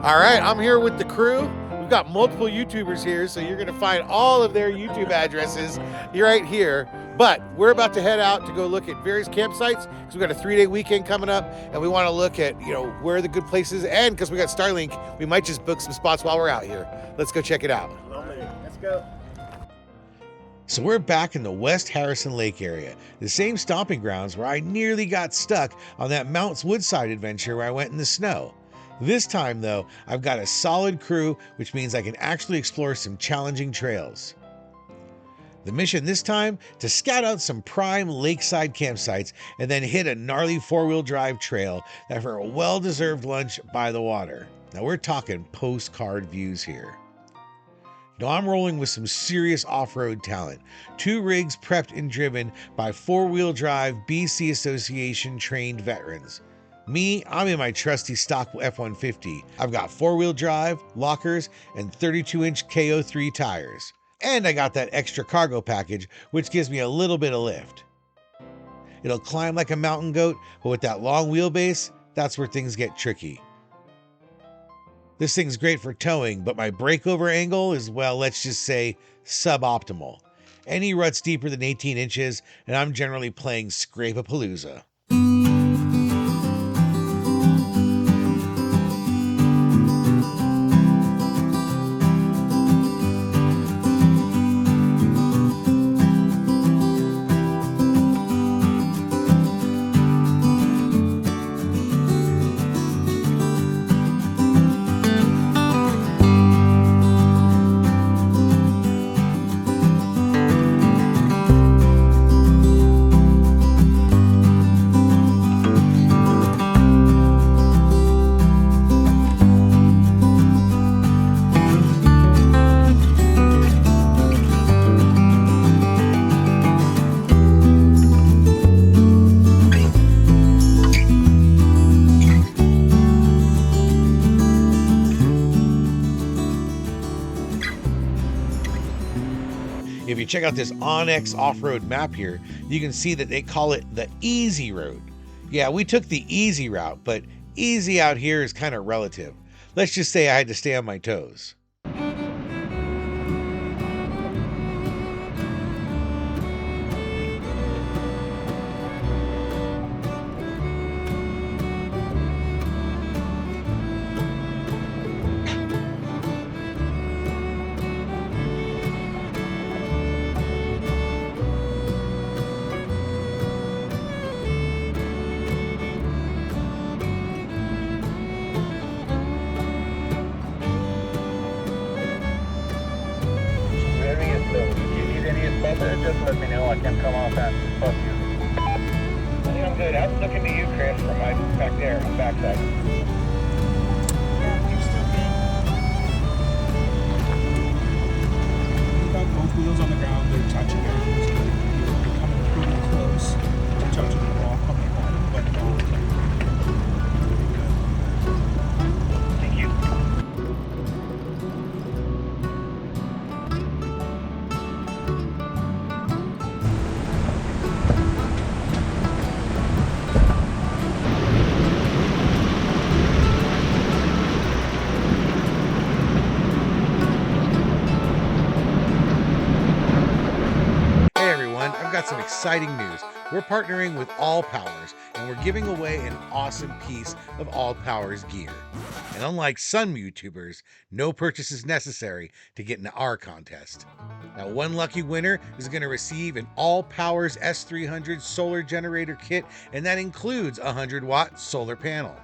All right, I'm here with the crew. We've got multiple YouTubers here, so you're gonna find all of their YouTube addresses right here. But we're about to head out to go look at various campsites because we've got a 3-day weekend coming up, and we want to look at where the good places, and because we got Starlink, we might just book some spots while we're out here. Let's go check it out. Let's go. So we're back in the West Harrison Lake area, the same stomping grounds where I nearly got stuck on that Mounts Woodside adventure where I went in the snow. This time though, I've got a solid crew, which means I can actually explore some challenging trails. The mission this time, to scout out some prime lakeside campsites and then hit a gnarly 4-wheel drive trail that for a well-deserved lunch by the water. Now we're talking postcard views here. Now I'm rolling with some serious off-road talent. 2 rigs prepped and driven by 4-wheel drive BC Association trained veterans. Me, I'm in my trusty stock F-150. I've got 4-wheel drive, lockers, and 32-inch KO3 tires. And I got that extra cargo package, which gives me a little bit of lift. It'll climb like a mountain goat, but with that long wheelbase, that's where things get tricky. This thing's great for towing, but my breakover angle is, well, let's just say suboptimal. Any rut's deeper than 18 inches, and I'm generally playing Scrape-a-Palooza. If you check out this Onyx off-road map here, you can see that they call it the easy road. Yeah, we took the easy route, but easy out here is kind of relative. Let's just say I had to stay on my toes. Just let me know. I can come off and fuck you. I think I'm good. I was looking to you, Chris, from my back there on the backside. Yeah, you're still good. We've got both wheels on the ground. They're touching everything. So they're coming pretty close to touching the rock on the bottom, but Thank you. I've got some exciting news. We're partnering with All Powers, and we're giving away an awesome piece of All Powers gear. And unlike some YouTubers, no purchase is necessary to get into our contest. Now, one lucky winner is going to receive an All Powers S300 solar generator kit, and that includes a 100-watt solar panel.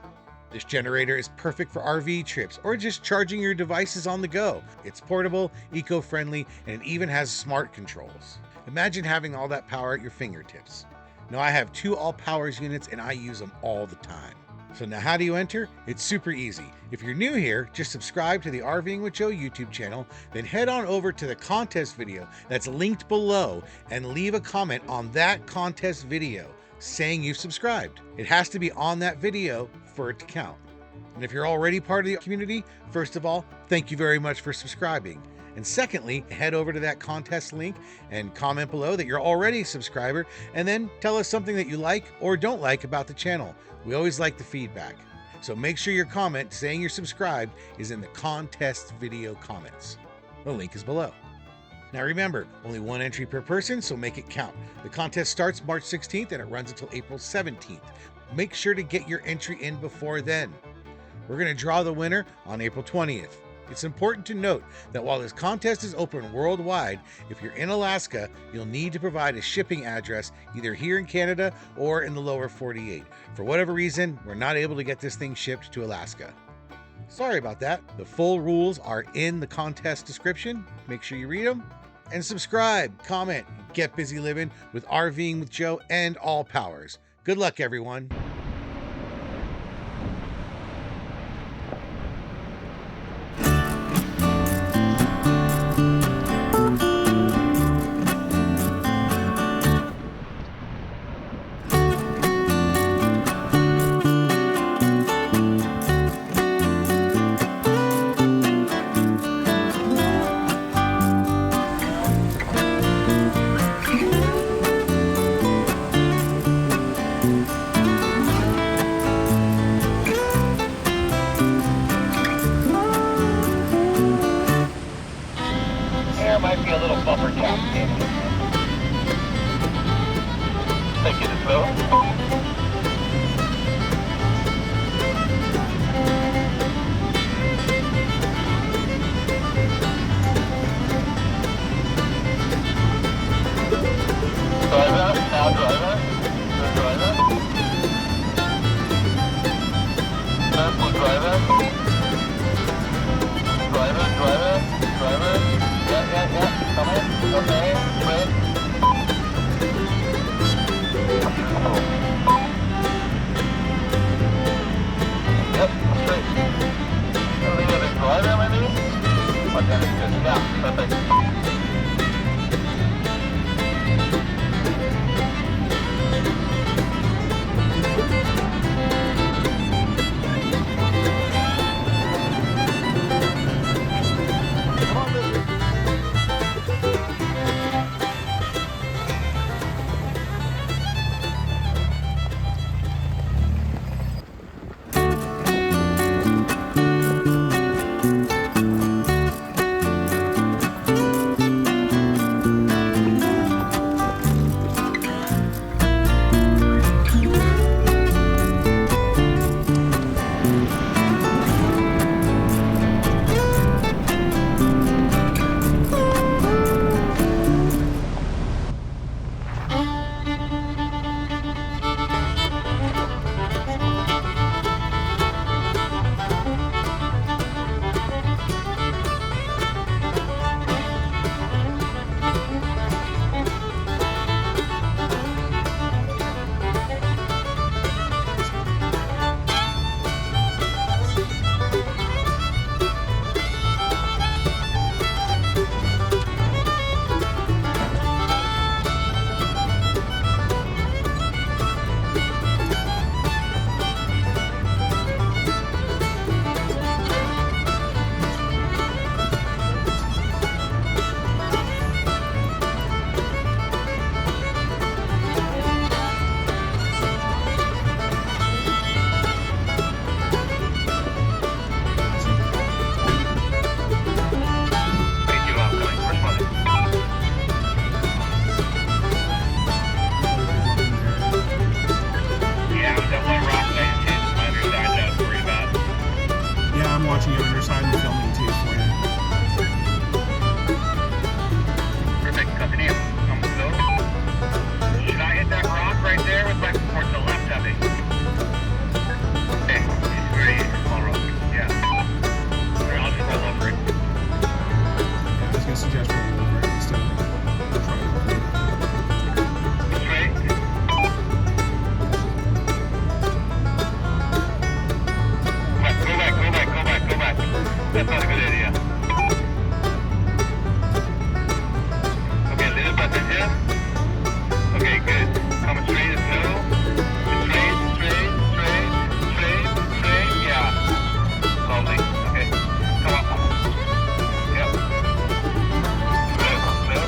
This generator is perfect for RV trips or just charging your devices on the go. It's portable, eco-friendly, and it even has smart controls. Imagine having all that power at your fingertips. Now I have 2 All Powers units and I use them all the time. So now how do you enter? It's super easy. If you're new here, just subscribe to the RVing with Joe YouTube channel, then head on over to the contest video that's linked below and leave a comment on that contest video saying you've subscribed. It has to be on that video for it to count. And if you're already part of the community, first of all, thank you very much for subscribing. And secondly, head over to that contest link and comment below that you're already a subscriber, and then tell us something that you like or don't like about the channel. We always like the feedback. So make sure your comment saying you're subscribed is in the contest video comments. The link is below. Now remember, only one entry per person, so make it count. The contest starts March 16th and it runs until April 17th. Make sure to get your entry in before then. We're going to draw the winner on April 20th. It's important to note that while this contest is open worldwide, if you're in Alaska, you'll need to provide a shipping address either here in Canada or in the lower 48. For whatever reason, we're not able to get this thing shipped to Alaska. Sorry about that. The full rules are in the contest description. Make sure you read them. And subscribe, comment, get busy living with RVing with Joe and all powers. Good luck, everyone. There might be a little bumper cap. Take it slow. Driver, now driver. Good driver. Careful driver. Driver. Yeah. Come in. Okay. Wait. Yep. Straight. A little bit driver maybe. But then it's good. Yeah. Perfect. Watching your underside and filming too for you. Perfect. Continue. Come slow. Should I hit that rock right there with my support to the left of it? Okay. Very small rock. Yeah. Alright, I'll just roll over it. I was going to suggest rolling over it instead of trying to avoid it. Straight. Go back. That's not a good idea. Okay, little passenger. Okay, good. Come straight as no. Straight. Yeah. Slowly. Okay. Come on. Yep. Slow.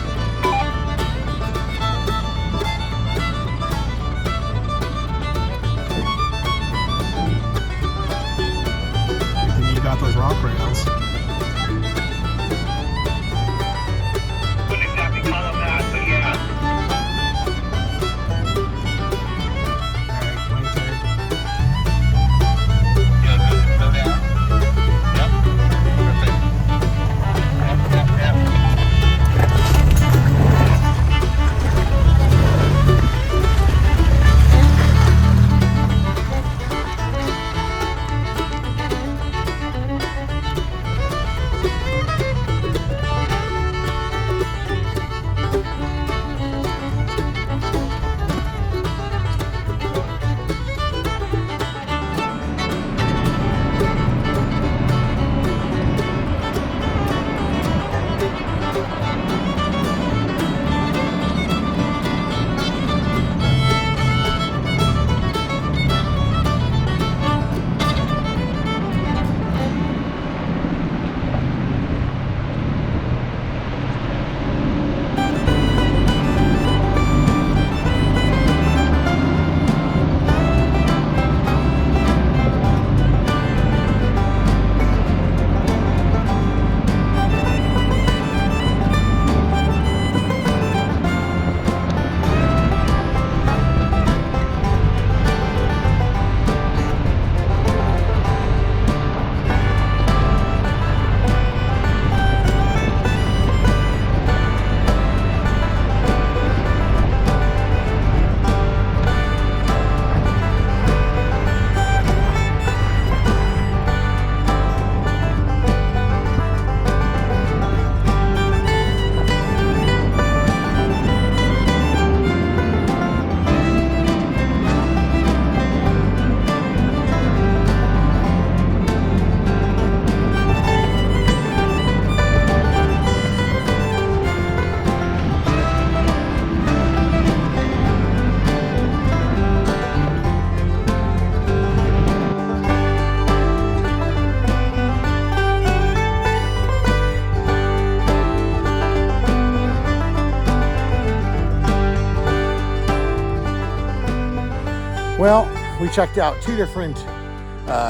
Well, we checked out two different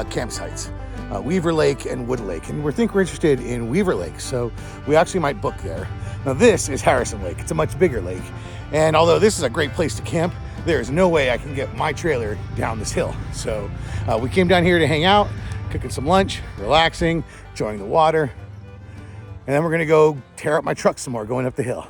campsites, Weaver Lake and Wood Lake, and we think we're interested in Weaver Lake, so we actually might book there. Now this is Harrison Lake. It's a much bigger lake, and although this is a great place to camp, there is no way I can get my trailer down this hill. So we came down here to hang out, cooking some lunch, relaxing, enjoying the water, and then we're gonna go tear up my truck some more going up the hill.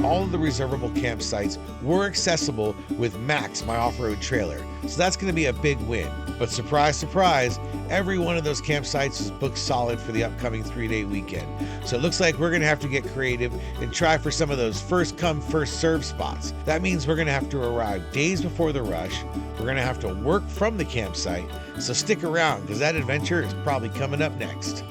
All of the reservable campsites were accessible with Max, my off-road trailer. So that's going to be a big win. But surprise, surprise, every one of those campsites is booked solid for the upcoming 3-day weekend. So it looks like we're going to have to get creative and try for some of those first come, first serve spots. That means we're going to have to arrive days before the rush. We're going to have to work from the campsite. So stick around because that adventure is probably coming up next.